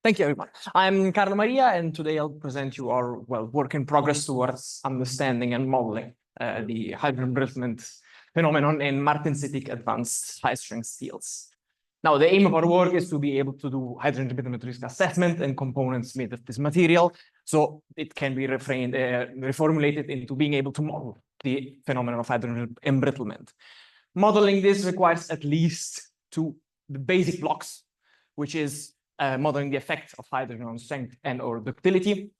Thank you, everyone. I'm Carlo Maria, and today I'll present you our work in progress towards understanding and modeling the hydrogen embrittlement phenomenon in Martensitic advanced high-strength steels. Now, the aim of our work is to be able to do hydrogen embrittlement risk assessment and components made of this material, so it can be reformulated into being able to model the phenomenon of hydrogen embrittlement. Modeling this requires at least two basic blocks, which is modeling the effect of hydrogen on strength and or ductility.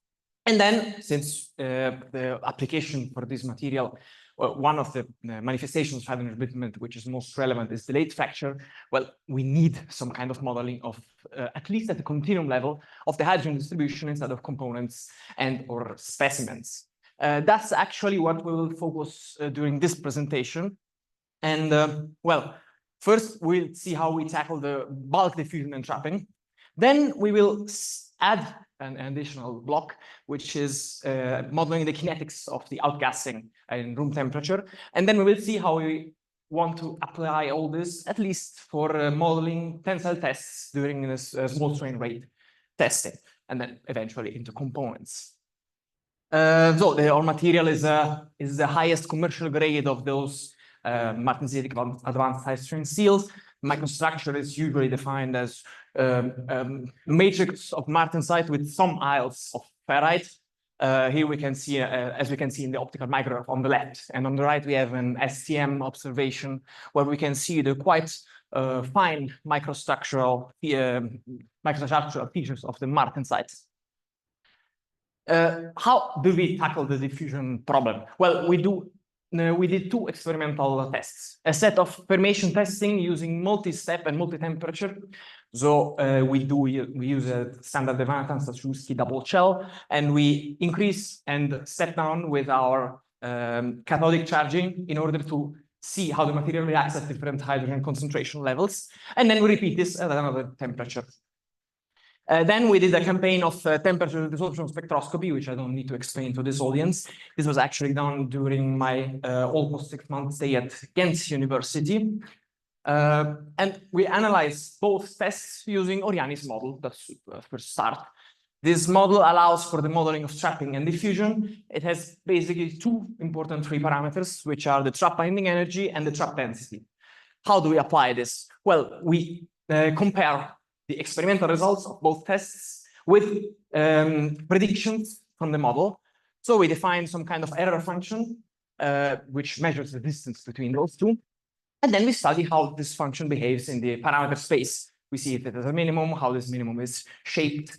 And then, since the application for this material, one of the manifestations of hydrogen embrittlement, which is most relevant, is delayed fracture. Well, we need some kind of modeling of, at least at the continuum level, of the hydrogen distribution instead of components and or specimens. That's actually what we will focus during this presentation. And well, first we'll see how we tackle the bulk diffusion and trapping. Then we will add an additional block, which is modeling the kinetics of the outgassing in room temperature. And then we will see how we want to apply all this, at least for modeling tensile tests during this small strain rate testing, and then eventually into components. So our material is the highest commercial grade of those Martensitic advanced high-strength steels. Microstructure is usually defined as matrix of martensite with some ions of ferrite. Here we can see, as we can see in the optical micrograph on the left, and on the right we have an STM observation where we can see the quite fine microstructural features of the martensite. How do we tackle the diffusion problem? Well, we did two experimental tests, a set of permeation testing using multi-step and multi-temperature. So we use a standard Devanatan-Stachowski double shell, and we increase and step down with our cathodic charging in order to see how the material reacts at different hydrogen concentration levels. And then we repeat this at another temperature. Then we did a campaign of temperature desorption spectroscopy, which I don't need to explain to this audience. This was actually done during my almost 6-month stay at Ghent University. And we analyzed both tests using Oriani's model. That's the first start. This model allows for the modeling of trapping and diffusion. It has basically two important free parameters, which are the trap binding energy and the trap density. How do we apply this? Well, we compare the experimental results of both tests with predictions from the model. So we define some kind of error function, which measures the distance between those two. And then we study how this function behaves in the parameter space. We see if it has a minimum, how this minimum is shaped.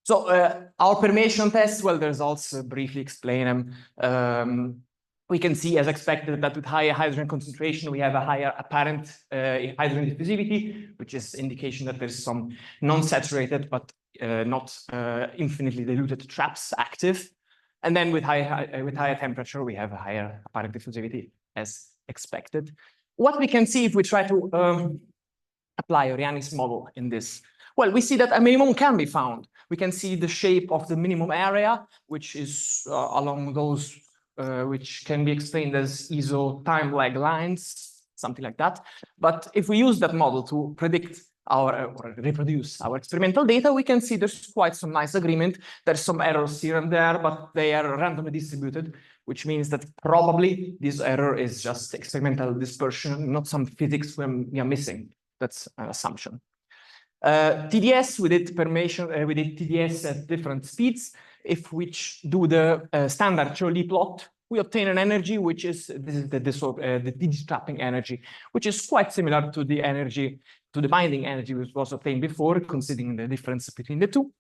So our permeation test, well, the results briefly explain them. We can see, as expected, that with higher hydrogen concentration, we have a higher apparent hydrogen diffusivity, which is indication that there's some non-saturated but not infinitely diluted traps active. And then with higher temperature, we have a higher apparent diffusivity, as expected. What we can see if we try to apply Oriani's model in this, well, we see that a minimum can be found. We can see the shape of the minimum area, which is along those which can be explained as iso time lag lines, something like that. But if we use that model to predict or reproduce our experimental data, we can see there's quite some nice agreement. There's some errors here and there, but they are randomly distributed, which means that probably this error is just experimental dispersion, not some physics we are missing. That's an assumption. TDS, we did permeation, we did TDS at different speeds. If we do the standard Chorley plot, we obtain an energy which is the trapping energy, which is quite similar to the energy, to the binding energy which was obtained before, considering the difference between the two.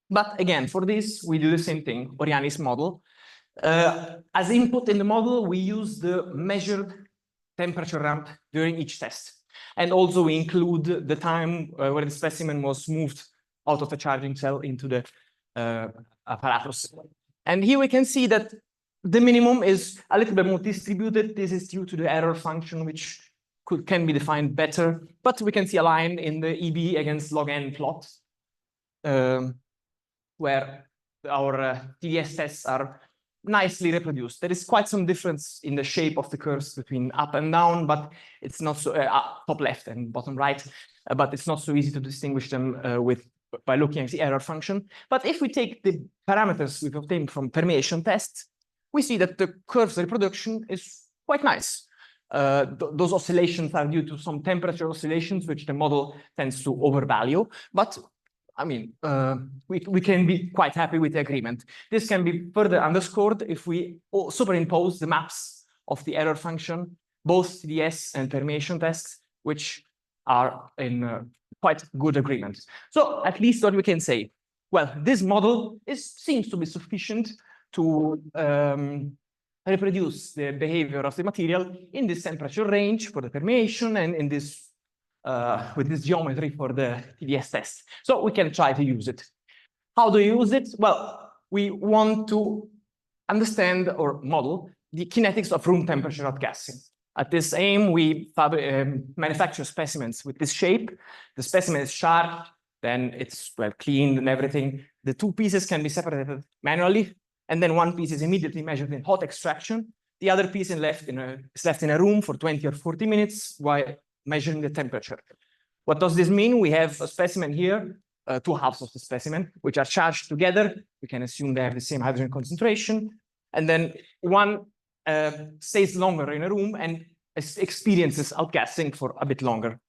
But again, for this, we do the same thing, Oriani's model. As input in the model, we use the measured temperature ramp during each test. And also we include the time where the specimen was moved out of the charging cell into the apparatus. And here we can see that the minimum is a little bit more distributed. This is due to the error function, which can be defined better. But we can see a line in the EB against log n plot, where our TDS tests are nicely reproduced. There is quite some difference in the shape of the curves between up and down, but it's not so top left and bottom right, but it's not so easy to distinguish them with by looking at the error function. But if we take the parameters we've obtained from permeation tests, we see that the curve's reproduction is quite nice. Those oscillations are due to some temperature oscillations, which the model tends to overvalue. But I mean, we can be quite happy with the agreement. This can be further underscored if we superimpose the maps of the error function, both TDS and permeation tests, which are in quite good agreement. So at least what we can say, well, this model seems to be sufficient to reproduce the behavior of the material in this temperature range for the permeation and in this with this geometry for the TDS test. So we can try to use it. How do you use it? Well, we want to understand or model the kinetics of room temperature outgassing. At this aim, we manufacture specimens with this shape. The specimen is sharp, then it's well cleaned and everything. The two pieces can be separated manually, and then one piece is immediately measured in hot extraction. The other piece is left in a room for 20 or 40 minutes while measuring the temperature. What does this mean? We have a specimen here, two halves of the specimen, which are charged together. We can assume they have the same hydrogen concentration. And then one stays longer in a room and experiences outgassing for a bit longer.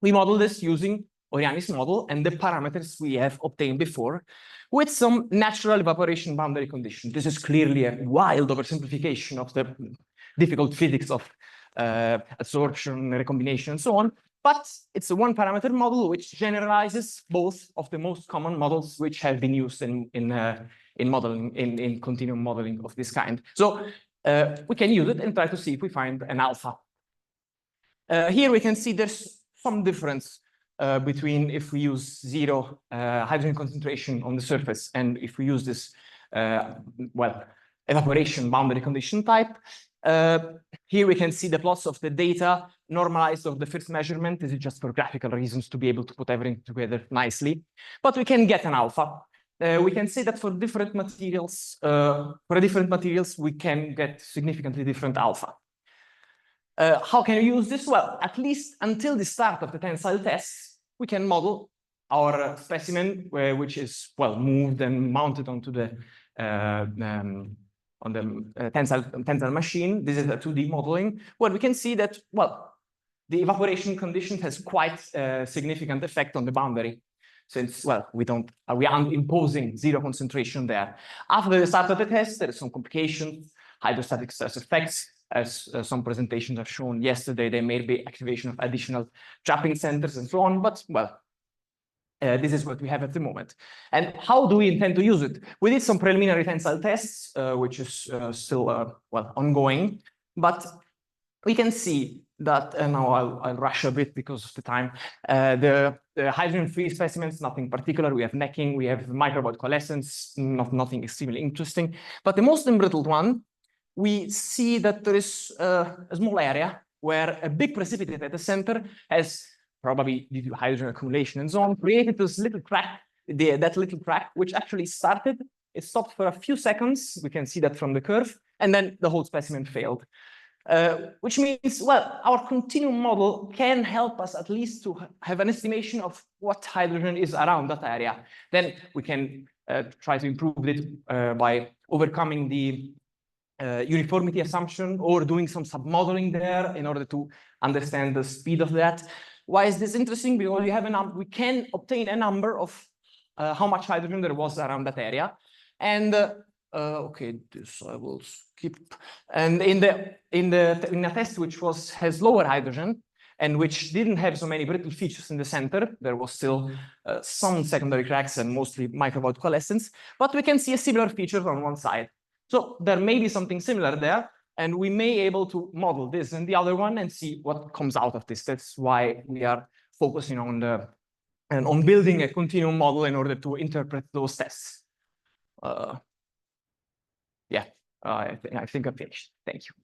We model this using Oriani's model and the parameters we have obtained before with some natural evaporation boundary condition. This is clearly a wild oversimplification of the difficult physics of adsorption, recombination, and so on. But it's a one-parameter model which generalizes both of the most common models which have been used in modeling, in continuum modeling of this kind. So we can use it and try to see if we find an alpha. Here we can see there's some difference between if we use zero hydrogen concentration on the surface and if we use this, well, evaporation boundary condition type. Here we can see the plots of the data normalized of the first measurement. This is just for graphical reasons to be able to put everything together nicely. But we can get an alpha. We can say that for different materials, we can get significantly different alpha. How can we use this? Well, at least until the start of the tensile tests, we can model our specimen, which is well moved and mounted onto the tensile machine. This is a 2D modeling, where we can see that well, the evaporation condition has quite a significant effect on the boundary, since well, we aren't imposing zero concentration there. After the start of the test, there is some complications, hydrostatic stress effects. As some presentations have shown yesterday, there may be activation of additional trapping centers and so on, but well, this is what we have at the moment. And how do we intend to use it? We did some preliminary tensile tests, which is still well ongoing, but we can see that, and now I'll rush a bit because of the time. The hydrogen-free specimens, nothing particular. We have necking, we have microvoid coalescence, nothing extremely interesting. But the most embrittled one, we see that there is a small area where a big precipitate at the center has, probably due to hydrogen accumulation and so on, created this little crack, that little crack, which actually started, it stopped for a few seconds, we can see that from the curve, and then the whole specimen failed. Which means, well, our continuum model can help us at least to have an estimation of what hydrogen is around that area. Then we can try to improve it by overcoming the uniformity assumption or doing some submodeling there in order to understand the speed of that. Why is this interesting? Because we can obtain a number of how much hydrogen there was around that area. And okay, this I will skip. And in a test which has lower hydrogen and which didn't have so many brittle features in the center, there was still some secondary cracks and mostly microvoid coalescence, but we can see a similar feature on one side. So there may be something similar there, and we may be able to model this and the other one and see what comes out of this. That's why we are focusing on building a continuum model in order to interpret those tests. Yeah, I think I'm finished. Thank you.